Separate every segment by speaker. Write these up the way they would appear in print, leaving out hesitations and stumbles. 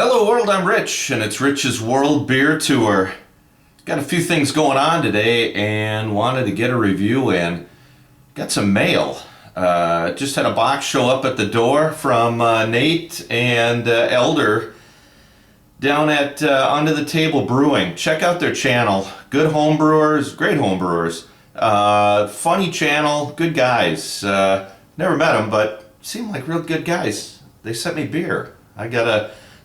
Speaker 1: Hello world, I'm Rich, and it's Rich's World Beer Tour. Got a few things going on today and wanted to get a review in. Got some mail. Just had a box show up at the door from Nate and Elder down at Under The Table Brewing. Check out their channel. Good home brewers, great home brewers. Funny channel, good guys. Never met them, but seem like real good guys. They sent me beer.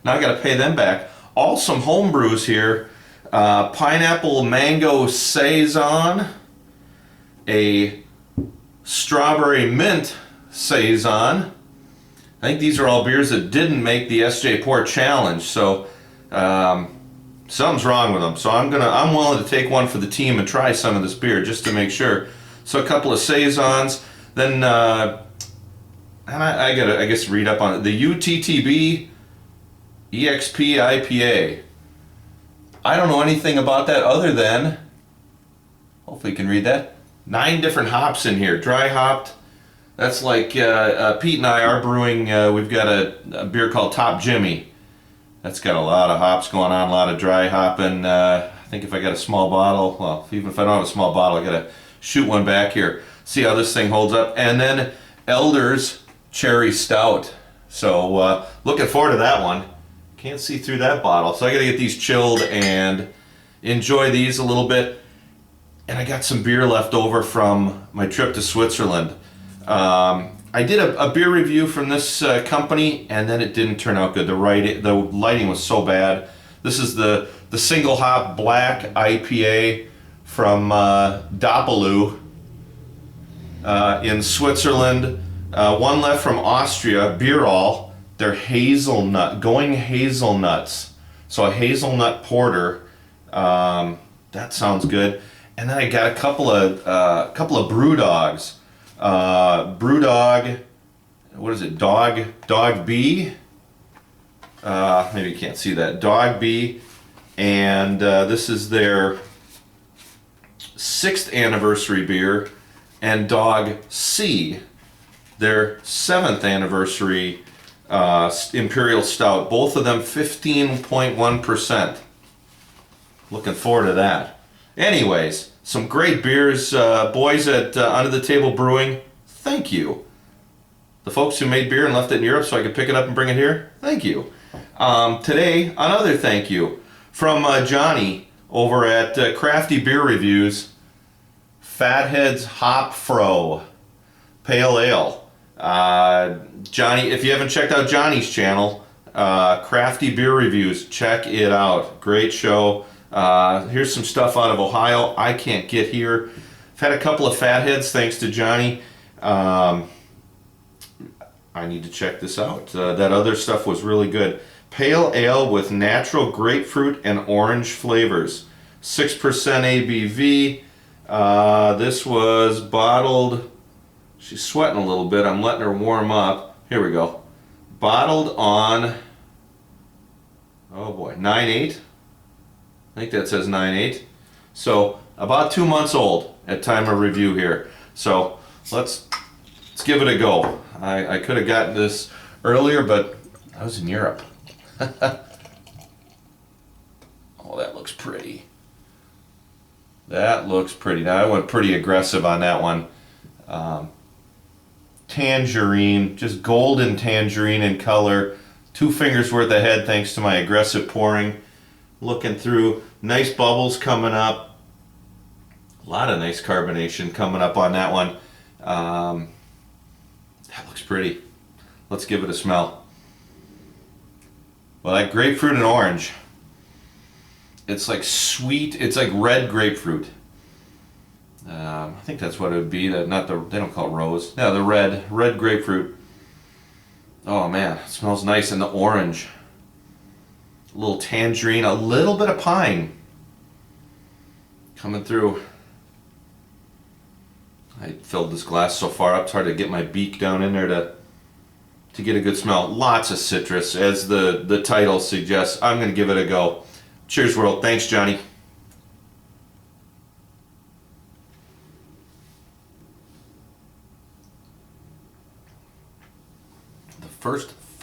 Speaker 1: Now I gotta pay them back. All some home brews here. Pineapple mango saison, a strawberry mint saison. I think these are all beers that didn't make the SJ Pour Challenge, so something's wrong with them. So I'm willing to take one for the team and try some of this beer just to make sure. So a couple of saisons, then and I gotta read up on it. The UTTB EXP IPA. I don't know anything about that other than, hopefully you can read that, 9 different hops in here, dry hopped. That's like Pete and I are brewing, we've got a beer called Top Jimmy. That's got a lot of hops going on, a lot of dry hopping. I think if I got a small bottle, well, even if I don't have a small bottle, I gotta shoot one back here, see how this thing holds up. And then Elder's Cherry Stout. So looking forward to that one. Can't see through that bottle, so I gotta get these chilled and enjoy these a little bit. And I got some beer left over from my trip to Switzerland. I did a beer review from this company, and then it didn't turn out good. The lighting was so bad. This is the single hop black IPA from Doppelou in Switzerland. One left from Austria, Bierall. They're hazelnuts. So a hazelnut porter. That sounds good. And then I got a couple of brew dogs. Brewdog, what is it? Dog B. Maybe you can't see that. Dog B, and this is their 6th anniversary beer, and Dog C, their 7th anniversary Imperial Stout. Both of them 15.1%. Looking forward to that. Anyways, some great beers, boys at Under The Table Brewing. Thank you. The folks who made beer and left it in Europe so I could pick it up and bring it here. Thank you. Today, another thank you from Johnny over at Crafty Beer Reviews. Fathead's Hop Fro Pale Ale. Johnny, if you haven't checked out Johnny's channel, Crafty Beer Reviews, check it out. Great show. Here's some stuff out of Ohio I can't get here. I've had a couple of Fatheads thanks to Johnny. I need to check this out. That other stuff was really good. Pale ale with natural grapefruit and orange flavors. 6% ABV. This was bottled. She's sweating a little bit. I'm letting her warm up. Here we go. Bottled on, oh boy, 9/8. I think that says 9/8. So about 2 months old at time of review here. So let's give it a go. I could have gotten this earlier, but I was in Europe. Oh, that looks pretty. That looks pretty. Now I went pretty aggressive on that one. Tangerine, just golden tangerine in color. 2 fingers worth of head thanks to my aggressive pouring. Looking through, nice bubbles coming up. A lot of nice carbonation coming up on that one. That looks pretty. Let's give it a smell. Well, that grapefruit and orange. It's like sweet, it's like red grapefruit. I think that's what it would be. They don't call it rose. Yeah, the red grapefruit. Oh man, it smells nice. And the orange. A little tangerine, a little bit of pine coming through. I filled this glass so far up, it's hard to get my beak down in there to get a good smell. Lots of citrus, as the title suggests. I'm going to give it a go. Cheers, world. Thanks, Johnny.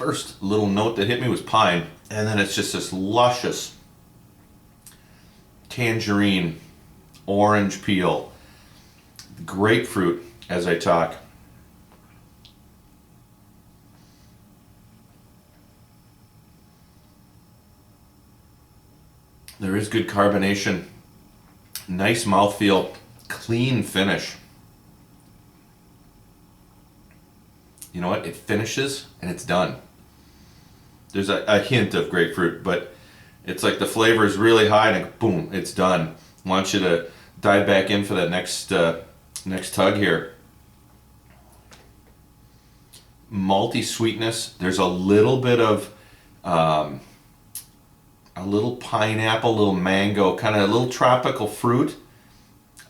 Speaker 1: first little note that hit me was pine, and then it's just this luscious tangerine, orange peel, grapefruit as I talk. There is good carbonation, nice mouthfeel, clean finish. You know what? It finishes and it's done. There's a hint of grapefruit, but it's like the flavor is really high and boom, it's done. I want you to dive back in for that next tug here. Malty sweetness. There's a little bit of a little pineapple, a little mango, kind of a little tropical fruit,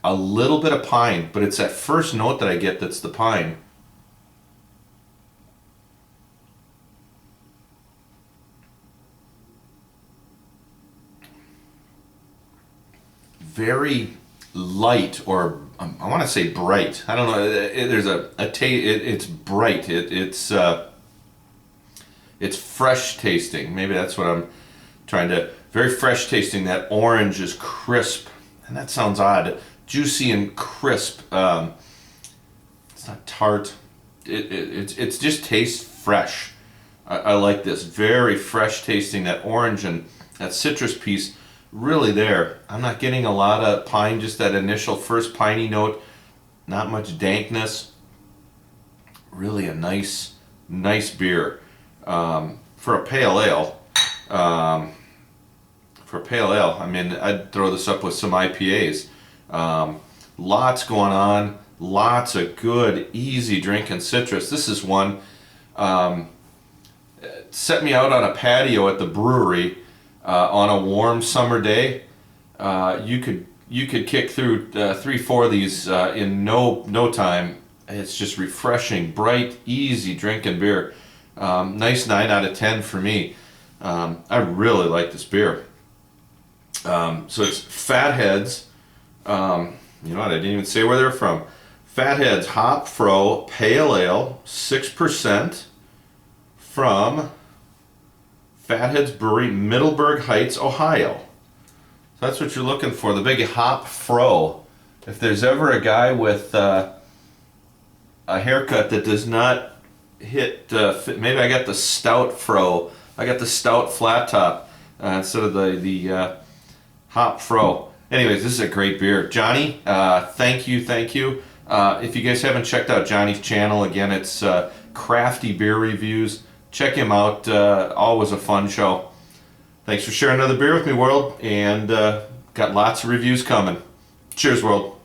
Speaker 1: a little bit of pine, but it's that first note that I get that's the pine. Very light, or I want to say bright. I don't know. There's a taste. It's bright. It's fresh tasting. Maybe that's what I'm trying to. Very fresh tasting. That orange is crisp, and that sounds odd. Juicy and crisp. It's not tart. It's just tastes fresh. I like this. Very fresh tasting. That orange and that citrus piece. Really there. I'm not getting a lot of pine, just that initial first piney note. Not much dankness. Really a nice beer. For a pale ale. I mean, I'd throw this up with some IPAs. Lots going on. Lots of good, easy drinking citrus. This is one. Set me out on a patio at the brewery. On a warm summer day, you could kick through 3-4 of these in no time. It's just refreshing, bright, easy drinking beer. Nice 9 out of 10 for me. I really like this beer. So it's Fatheads. You know what? I didn't even say where they're from. Fatheads Hop Fro Pale Ale, 6% from Fatheads Brewery, Middleburg Heights, Ohio. So that's what you're looking for, the big Hop Fro. If there's ever a guy with a haircut that does not hit, maybe I got the stout fro. I got the stout flat top instead of the Hop Fro. Anyways, this is a great beer. Johnny, thank you. If you guys haven't checked out Johnny's channel, again, it's crafty beer reviews. Check him out. Always a fun show. Thanks for sharing another beer with me, world, and got lots of reviews coming. Cheers, world.